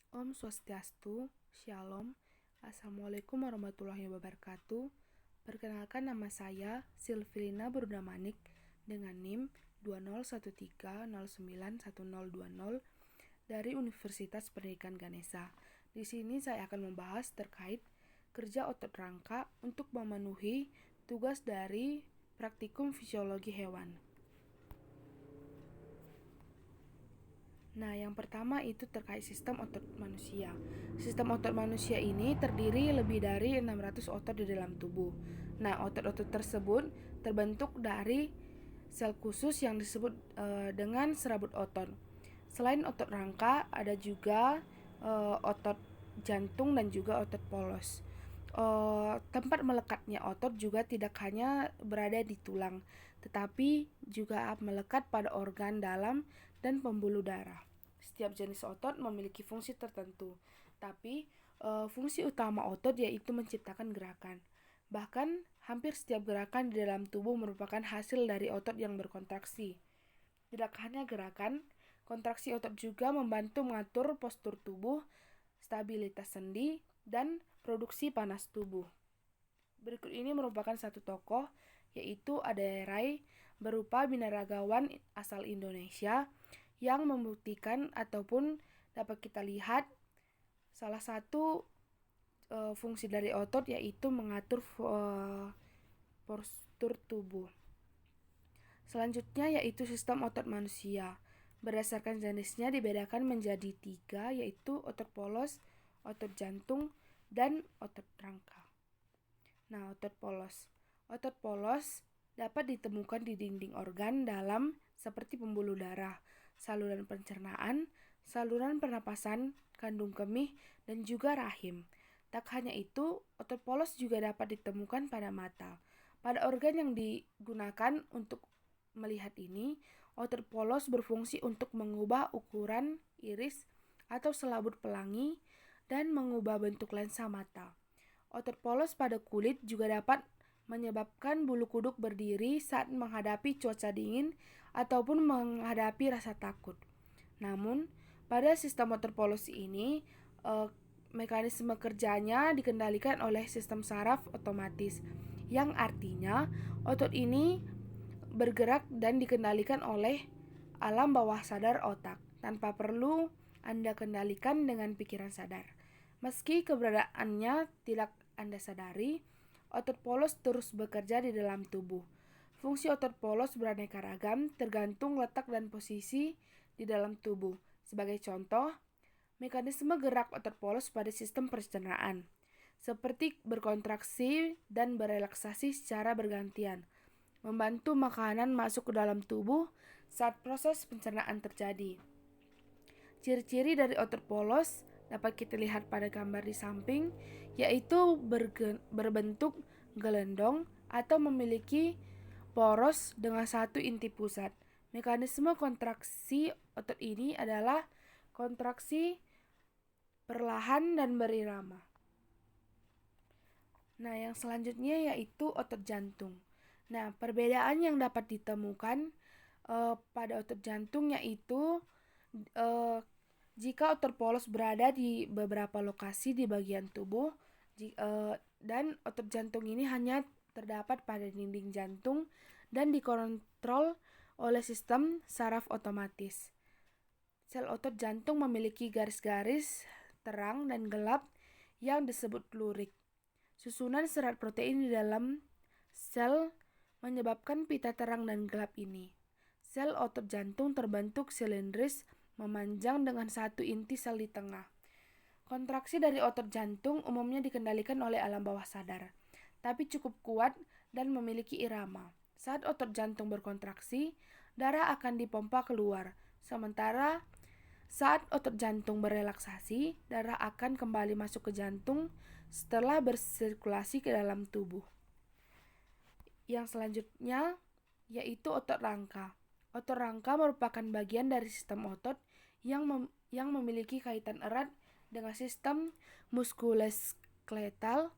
Om Swastiastu, Shalom, Assalamualaikum warahmatullahi wabarakatuh. Perkenalkan, nama saya Silvilina Burdamanik dengan NIM 2013091020 dari Universitas Pendidikan Ganesha. Di sini saya akan membahas terkait kerja otot rangka untuk memenuhi tugas dari praktikum fisiologi hewan. Nah, yang pertama itu terkait sistem otot manusia. Sistem otot manusia ini terdiri lebih dari 600 otot di dalam tubuh. Nah, otot-otot tersebut terbentuk dari sel khusus yang disebut dengan serabut otot. Selain otot rangka, ada juga otot jantung dan juga otot polos. Tempat melekatnya otot juga tidak hanya berada di tulang, tetapi juga melekat pada organ dalam dan pembuluh darah. Setiap jenis otot memiliki fungsi tertentu, tapi fungsi utama otot yaitu menciptakan gerakan. Bahkan hampir setiap gerakan di dalam tubuh merupakan hasil dari otot yang berkontraksi. Tidak hanya gerakan, kontraksi otot juga membantu mengatur postur tubuh, stabilitas sendi, dan produksi panas tubuh. Berikut ini merupakan satu tokoh, yaitu Ade Rai, berupa binaragawan asal Indonesia yang membuktikan ataupun dapat kita lihat salah satu fungsi dari otot yaitu mengatur postur tubuh. Selanjutnya yaitu sistem otot manusia. Berdasarkan jenisnya dibedakan menjadi 3, yaitu otot polos, otot jantung, dan otot rangka. Nah, otot polos. Otot polos dapat ditemukan di dinding organ dalam seperti pembuluh darah, saluran pencernaan, saluran pernapasan, kandung kemih, dan juga rahim. Tak hanya itu, otot polos juga dapat ditemukan pada mata. Pada organ yang digunakan untuk melihat ini, otot polos berfungsi untuk mengubah ukuran iris atau selaput pelangi dan mengubah bentuk lensa mata. Otot polos pada kulit juga dapat menyebabkan bulu kuduk berdiri saat menghadapi cuaca dingin ataupun menghadapi rasa takut. Namun, pada sistem otot polos ini, mekanisme kerjanya dikendalikan oleh sistem saraf otomatis, yang artinya otot ini bergerak dan dikendalikan oleh alam bawah sadar otak, tanpa perlu Anda kendalikan dengan pikiran sadar. Meski keberadaannya tidak Anda sadari, otot polos terus bekerja di dalam tubuh. Fungsi otot polos beraneka ragam tergantung letak dan posisi di dalam tubuh. Sebagai contoh, mekanisme gerak otot polos pada sistem pencernaan, seperti berkontraksi dan berelaksasi secara bergantian, membantu makanan masuk ke dalam tubuh saat proses pencernaan terjadi. Ciri-ciri dari otot polos dapat kita lihat pada gambar di samping, yaitu berbentuk gelendong atau memiliki poros dengan satu inti pusat. Mekanisme kontraksi otot ini adalah kontraksi perlahan dan berirama. Nah, yang selanjutnya yaitu otot jantung. Nah, perbedaan yang dapat ditemukan pada otot jantung yaitu jika otot polos berada di beberapa lokasi di bagian tubuh, dan otot jantung ini hanya terdapat pada dinding jantung dan dikontrol oleh sistem saraf otomatis. Sel otot jantung memiliki garis-garis terang dan gelap yang disebut lurik. Susunan serat protein di dalam sel menyebabkan pita terang dan gelap ini. Sel otot jantung terbentuk silindris memanjang dengan satu inti sel di tengah. Kontraksi dari otot jantung umumnya dikendalikan oleh alam bawah sadar, tapi cukup kuat dan memiliki irama. Saat otot jantung berkontraksi, darah akan dipompa keluar, sementara saat otot jantung berelaksasi, darah akan kembali masuk ke jantung setelah bersirkulasi ke dalam tubuh. Yang selanjutnya yaitu otot rangka. Otot rangka merupakan bagian dari sistem otot yang memiliki kaitan erat dengan sistem muskuloskeletal.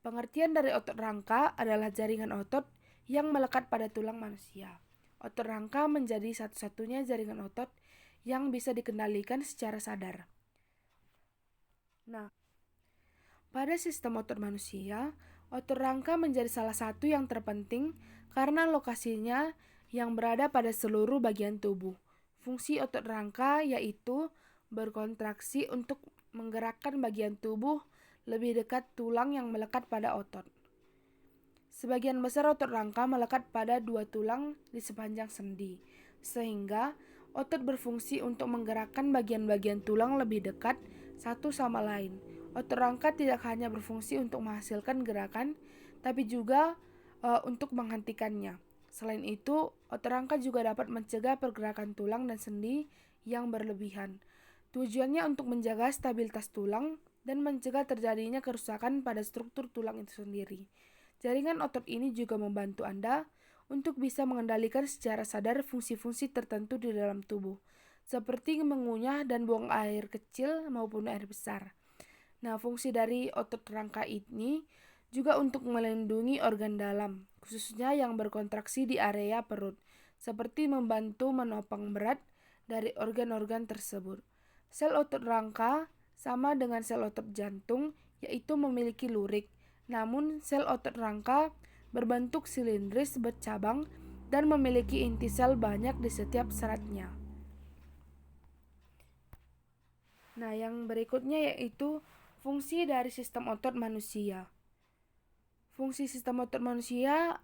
Pengertian dari otot rangka adalah jaringan otot yang melekat pada tulang manusia. Otot rangka menjadi satu-satunya jaringan otot yang bisa dikendalikan secara sadar. Nah, pada sistem otot manusia, otot rangka menjadi salah satu yang terpenting karena lokasinya yang berada pada seluruh bagian tubuh. Fungsi otot rangka yaitu berkontraksi untuk menggerakkan bagian tubuh lebih dekat tulang yang melekat pada otot. Sebagian besar otot rangka melekat pada dua tulang di sepanjang sendi, sehingga otot berfungsi untuk menggerakkan bagian-bagian tulang lebih dekat satu sama lain. Otot rangka tidak hanya berfungsi untuk menghasilkan gerakan, tapi juga untuk menghentikannya. Selain itu, otot rangka juga dapat mencegah pergerakan tulang dan sendi yang berlebihan. Tujuannya untuk menjaga stabilitas tulang dan mencegah terjadinya kerusakan pada struktur tulang itu sendiri. Jaringan otot ini juga membantu Anda untuk bisa mengendalikan secara sadar fungsi-fungsi tertentu di dalam tubuh, seperti mengunyah dan buang air kecil maupun air besar. Nah, fungsi dari otot rangka ini juga untuk melindungi organ dalam, khususnya yang berkontraksi di area perut, seperti membantu menopang berat dari organ-organ tersebut. Sel otot rangka sama dengan sel otot jantung, yaitu memiliki lurik. Namun, sel otot rangka berbentuk silindris bercabang dan memiliki inti sel banyak di setiap seratnya. Nah, yang berikutnya yaitu fungsi dari sistem otot manusia. Fungsi sistem otot manusia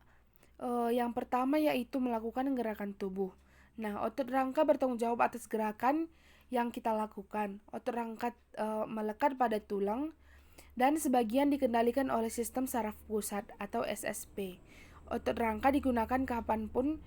yang pertama yaitu melakukan gerakan tubuh. Nah, otot rangka bertanggung jawab atas gerakan yang kita lakukan. Otot rangka melekat pada tulang dan sebagian dikendalikan oleh sistem saraf pusat atau SSP. Otot rangka digunakan kapanpun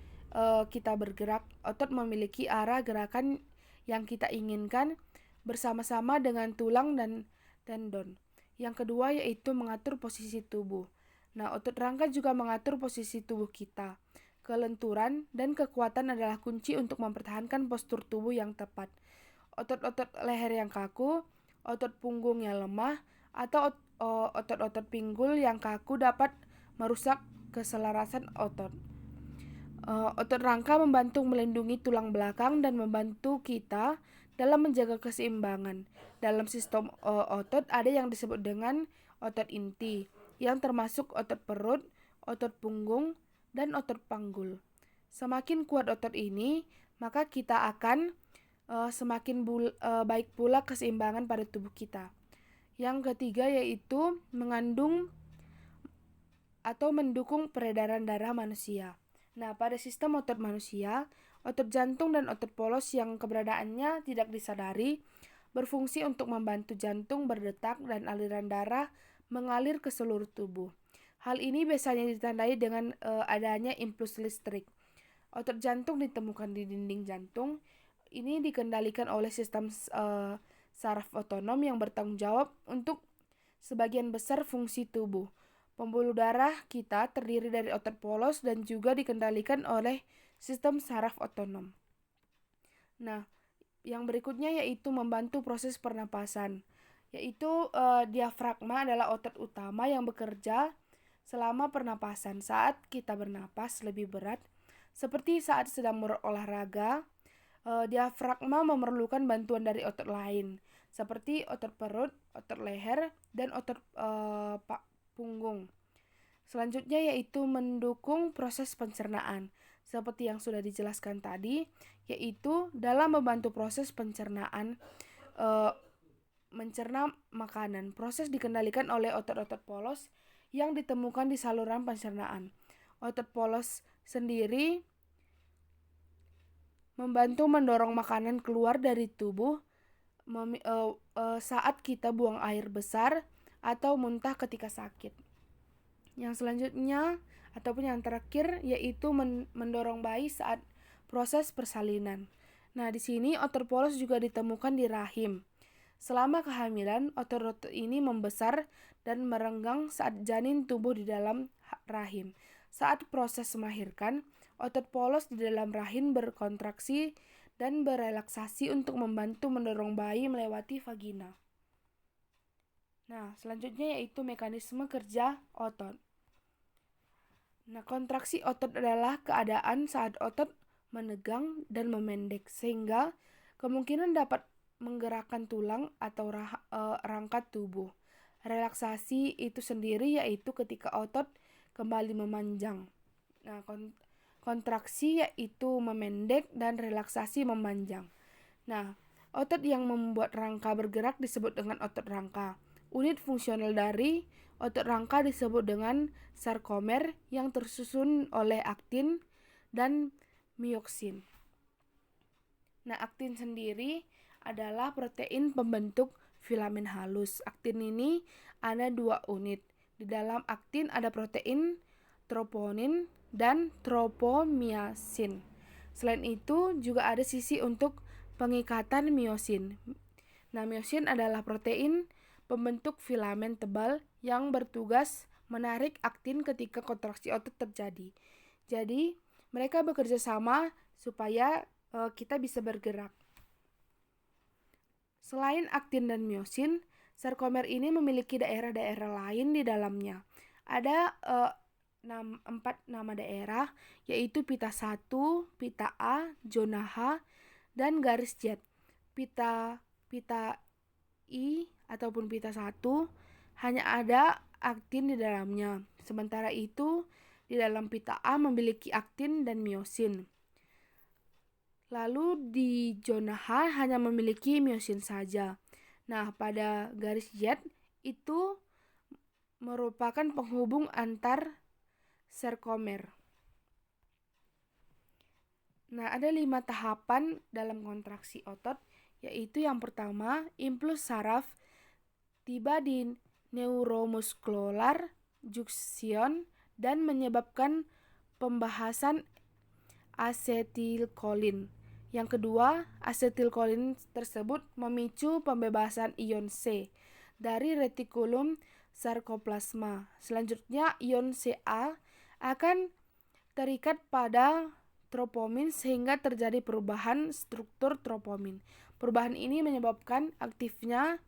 kita bergerak. Otot memiliki arah gerakan yang kita inginkan bersama-sama dengan tulang dan tendon. Yang kedua yaitu mengatur posisi tubuh. Nah, otot rangka juga mengatur posisi tubuh kita. Kelenturan dan kekuatan adalah kunci untuk mempertahankan postur tubuh yang tepat. Otot-otot leher yang kaku, otot punggung yang lemah, atau otot-otot pinggul yang kaku dapat merusak keselarasan otot. Otot rangka membantu melindungi tulang belakang dan membantu kita dalam menjaga keseimbangan. Dalam sistem otot ada yang disebut dengan otot inti, yang termasuk otot perut, otot punggung, dan otot panggul. Semakin kuat otot ini, maka kita akan semakin baik pula keseimbangan pada tubuh kita. Yang ketiga yaitu mengandung atau mendukung peredaran darah manusia. Nah, pada sistem otot manusia, otot jantung dan otot polos yang keberadaannya tidak disadari berfungsi untuk membantu jantung berdetak dan aliran darah mengalir ke seluruh tubuh. Hal ini biasanya ditandai dengan adanya impuls listrik. Otot jantung ditemukan di dinding jantung. Ini dikendalikan oleh sistem saraf otonom yang bertanggung jawab untuk sebagian besar fungsi tubuh. Pembuluh darah kita terdiri dari otot polos dan juga dikendalikan oleh sistem saraf otonom. Nah, yang berikutnya yaitu membantu proses pernapasan, yaitu diafragma adalah otot utama yang bekerja selama pernapasan. Saat kita bernapas lebih berat, seperti saat sedang berolahraga, diafragma memerlukan bantuan dari otot lain, seperti otot perut, otot leher, dan otot punggung. Selanjutnya yaitu mendukung proses pencernaan. Seperti yang sudah dijelaskan tadi, yaitu dalam membantu proses pencernaan mencerna makanan. Proses dikendalikan oleh otot-otot polos yang ditemukan di saluran pencernaan. Otot polos sendiri membantu mendorong makanan keluar dari tubuh saat kita buang air besar atau muntah ketika sakit. Yang selanjutnya ataupun yang terakhir yaitu mendorong bayi saat proses persalinan. Nah, di sini otot polos juga ditemukan di rahim. Selama kehamilan, otot-otot ini membesar dan merenggang saat janin tumbuh di dalam rahim. Saat proses melahirkan, otot polos di dalam rahim berkontraksi dan berelaksasi untuk membantu mendorong bayi melewati vagina. Nah, selanjutnya yaitu mekanisme kerja otot. Nah, kontraksi otot adalah keadaan saat otot menegang dan memendek, sehingga kemungkinan dapat menggerakkan tulang atau rangka tubuh. Relaksasi itu sendiri yaitu ketika otot kembali memanjang. Nah, kontraksi yaitu memendek dan relaksasi memanjang. Nah, otot yang membuat rangka bergerak disebut dengan otot rangka. Unit fungsional dari otot rangka disebut dengan sarkomer yang tersusun oleh aktin dan mioksin. Nah, aktin sendiri adalah protein pembentuk filamen halus. Aktin ini ada 2 unit. Di dalam aktin ada protein troponin dan tropomiasin. Selain itu juga ada sisi untuk pengikatan miosin. Nah, miosin adalah protein pembentuk filamen tebal yang bertugas menarik aktin ketika kontraksi otot terjadi. Jadi, mereka bekerja sama supaya kita bisa bergerak. Selain aktin dan miosin, sarkomer ini memiliki daerah-daerah lain di dalamnya. Ada 4 nama daerah, yaitu pita 1, pita A, zona H, dan garis Z. Pita I ataupun pita 1 hanya ada aktin di dalamnya. Sementara itu, di dalam pita A memiliki aktin dan miosin. Lalu di zona H hanya memiliki miosin saja. Nah, pada garis Z itu merupakan penghubung antar sarkomer. Nah, ada 5 tahapan dalam kontraksi otot, yaitu yang pertama, impuls saraf tiba di neuromuscular junction dan menyebabkan pembahasan asetilkolin. Yang kedua, asetilkolin tersebut memicu pembebasan ion C dari retikulum sarkoplasma. Selanjutnya, ion Ca akan terikat pada tropomin sehingga terjadi perubahan struktur tropomin. Perubahan ini menyebabkan aktifnya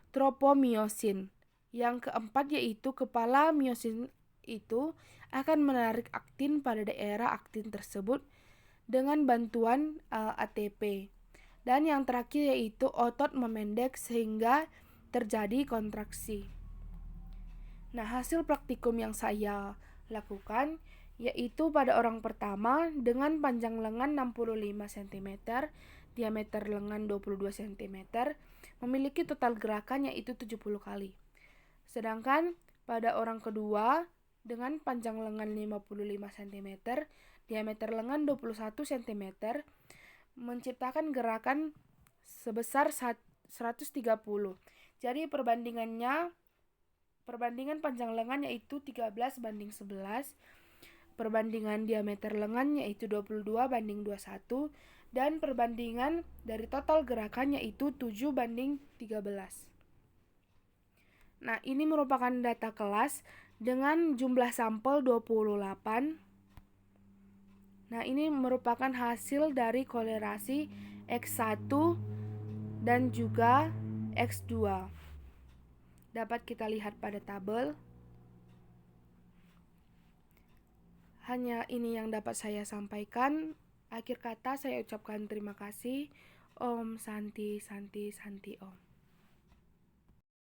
tropomiosin. Yang keempat yaitu kepala miosin itu akan menarik aktin pada daerah aktin tersebut dengan bantuan ATP. Dan yang terakhir yaitu otot memendek sehingga terjadi kontraksi. Nah, hasil praktikum yang saya lakukan yaitu pada orang pertama dengan panjang lengan 65 cm, diameter lengan 22 cm, memiliki total gerakan yaitu 70 kali. Sedangkan pada orang kedua dengan panjang lengan 55 cm, diameter lengan 21 cm, menciptakan gerakan sebesar 130. Jadi perbandingan panjang lengan yaitu 13:11, perbandingan diameter lengan yaitu 22:21, dan perbandingan dari total gerakan yaitu 7:13. Nah, ini merupakan data kelas dengan jumlah sampel 28. Nah, ini merupakan hasil dari kolerasi X1 dan juga X2. Dapat kita lihat pada tabel. Hanya ini yang dapat saya sampaikan. Akhir kata saya ucapkan terima kasih. Om Santi Santi Santi Om.